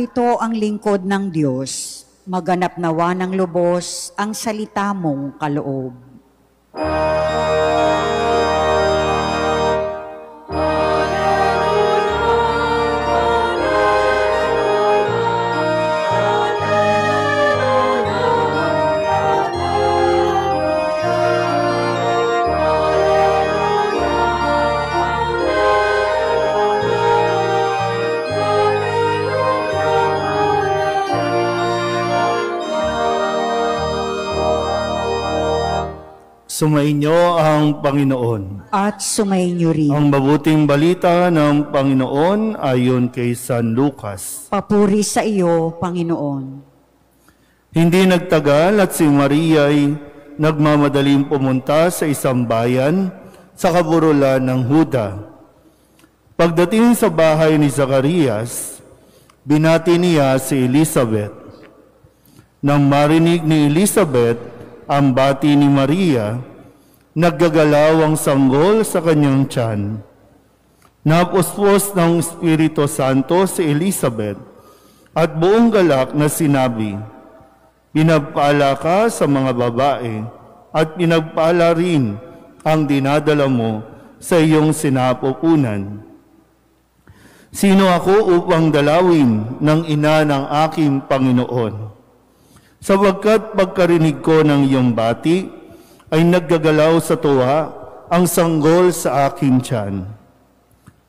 narito ang lingkod ng Diyos, maganap nawa ng lubos ang salita mong kaloob. Sumainyo ang Panginoon. At sumainyo rin. Ang mabuting balita ng Panginoon ayon kay San Lucas. Papuri sa iyo, Panginoon. Hindi nagtagal at si Maria ay nagmamadaling pumunta sa isang bayan sa kaburulan ng Huda. Pagdating sa bahay ni Zacarias, binati niya si Elizabeth. Nang marinig ni Elizabeth ang bati ni Maria, naggagalaw ang sanggol sa kanyang tiyan. Napuspos ng Espiritu Santo si Elizabeth at buong galak na sinabi, "Pinagpala ka sa mga babae at pinagpala rin ang dinadala mo sa iyong sinapupunan. Sino ako upang dalawin ng ina ng aking Panginoon? Sapagkat pagkarinig ko ng iyong bati, ay naggagalaw sa tuwa ang sanggol sa aking tiyan.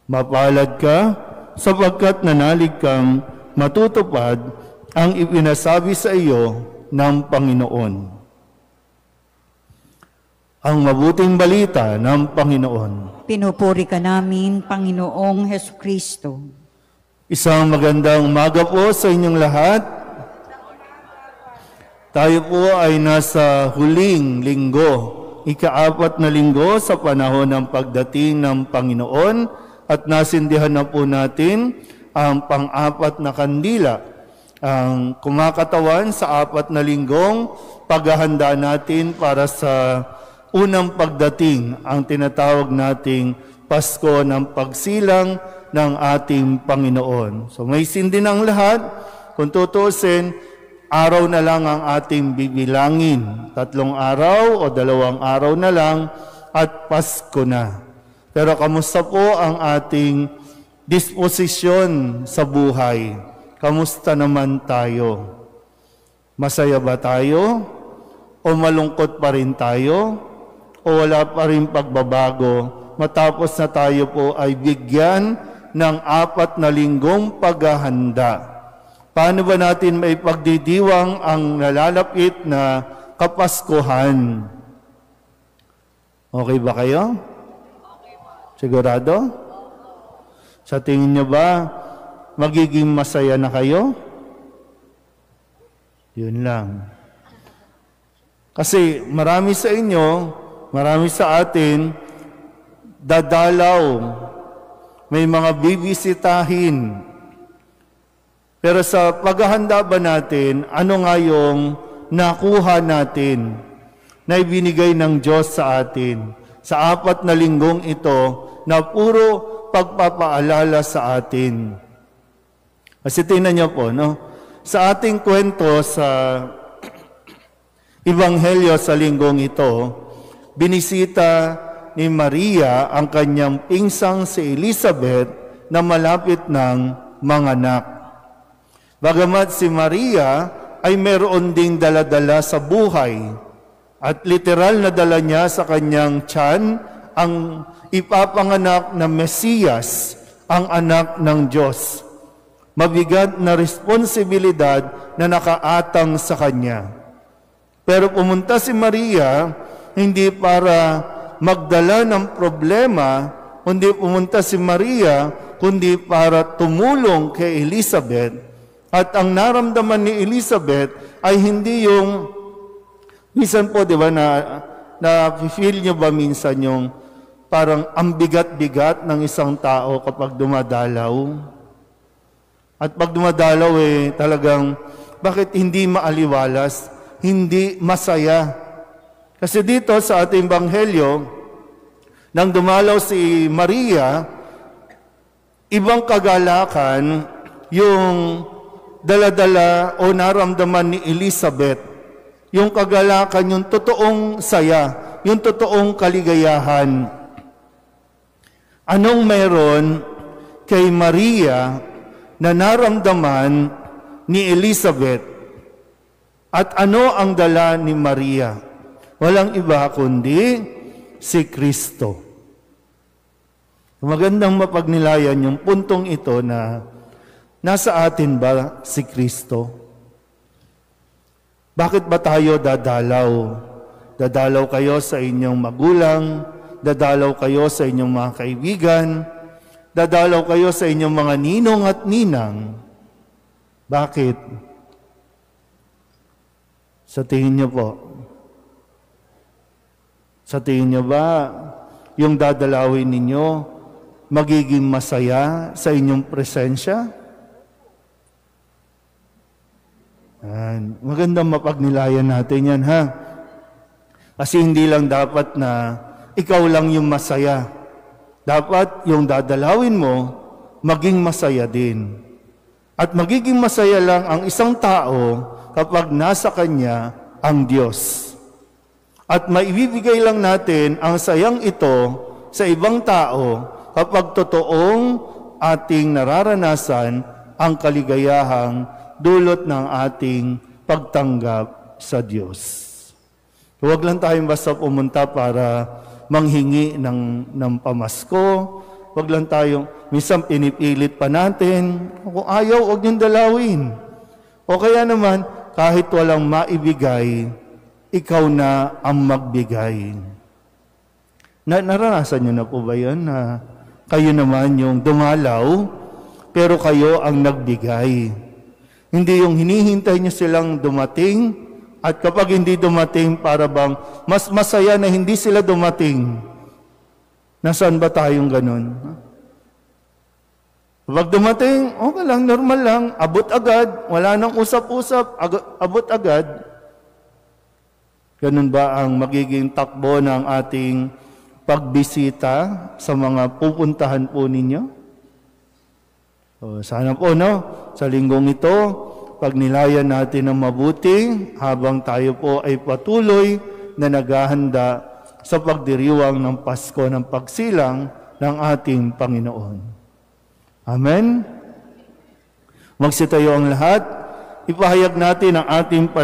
Mapalad ka sapagkat nanalig kang matutupad ang ipinasabi sa iyo ng Panginoon." Ang mabuting balita ng Panginoon. Pinupuri ka namin, Panginoong Hesukristo. Isang magandang umaga po sa inyong lahat. Tayo po ay nasa huling linggo, ika-4 na linggo sa panahon ng pagdating ng Panginoon at nasindihan na po natin ang pang-4 na kandila, ang kumakatawan sa 4 na linggong paghahanda natin para sa unang pagdating, ang tinatawag nating Pasko ng pagsilang ng ating Panginoon. So may sindi ng lahat, kung tutusin, araw na lang ang ating bibilangin. 3 araw o 2 araw na lang at Pasko na. Pero kamusta po ang ating disposisyon sa buhay? Kamusta naman tayo? Masaya ba tayo? O malungkot pa rin tayo? O wala pa rin pagbabago matapos na tayo po ay bigyan ng 4 na linggong paghahanda? Paano ba natin may pagdidiwang ang nalalapit na Kapaskuhan? Okay ba kayo? Sigurado? Sa tingin niyo ba, magiging masaya na kayo? Yun lang. Kasi marami sa inyo, marami sa atin, dadalaw, may mga bibisitahin. Pero sa paghahanda ba natin, ano nga yung nakuha natin na ibinigay ng Diyos sa atin sa 4 na linggong ito na puro pagpapaalala sa atin? Kasi tingnan niyo po, no? Sa ating kwento sa Ebanghelyo sa linggong ito, binisita ni Maria ang kanyang pinsang si Elizabeth na malapit ng manganak. Bagamat si Maria ay meron ding daladala sa buhay at literal na dala niya sa kanyang tiyan ang ipapanganak na Mesiyas, ang anak ng Diyos. Mabigat na responsibilidad na nakaatang sa kanya. Pero pumunta si Maria hindi para magdala ng problema, kundi pumunta si Maria kundi para tumulong kay Elizabeth. At ang naramdaman ni Elizabeth ay hindi yung, minsan po, di ba, na-feel nyo ba minsan yung parang ang bigat-bigat ng isang tao kapag dumadalaw? At pag dumadalaw talagang, bakit hindi maaliwalas, hindi masaya? Kasi dito sa ating Ebanghelyo, nang dumalaw si Maria, ibang kagalakan yung daladala o naramdaman ni Elizabeth yung kagalakan, yung totoong saya, yung totoong kaligayahan. Anong meron kay Maria na naramdaman ni Elizabeth? At ano ang dala ni Maria? Walang iba kundi si Kristo. Magandang mapagnilayan yung puntong ito na nasa atin ba si Kristo? Bakit ba tayo dadalaw? Dadalaw kayo sa inyong magulang, dadalaw kayo sa inyong mga kaibigan, dadalaw kayo sa inyong mga ninong at ninang. Bakit? Sa tingin niyo po? Sa tingin niyo ba yung dadalawin ninyo magiging masaya sa inyong presensya? Magandang mapagnilayan natin yan, ha? Kasi hindi lang dapat na ikaw lang yung masaya. Dapat yung dadalawin mo, maging masaya din. At magiging masaya lang ang isang tao kapag nasa kanya ang Diyos. At maibibigay lang natin ang sayang ito sa ibang tao kapag totoong ating nararanasan ang kaligayahang dulot ng ating pagtanggap sa Diyos. Huwag lang tayong basta pumunta para manghingi ng pamasko. Huwag lang tayong, minsan pinipilit pa natin. Kung ayaw, huwag niyong dalawin. O kaya naman, kahit walang maibigay, ikaw na ang magbigay. Naranasan niyo na po ba yan na kayo naman yung dumalaw, pero kayo ang nagbigay? Hindi yung hinihintay niyo silang dumating, at kapag hindi dumating, para bang mas masaya na hindi sila dumating. Nasaan ba tayong ganun? Kapag dumating, okay lang, normal lang, abot agad, wala nang usap-usap, abot agad. Ganun ba ang magiging takbo ng ating pagbisita sa mga pupuntahan po ninyo? Sana po, no? Sa linggong ito, pagnilayan natin ng mabuti habang tayo po ay patuloy na naghahanda sa pagdiriwang ng Pasko ng pagsilang ng ating Panginoon. Amen? Magsitayo ang lahat. Ipahayag natin ang ating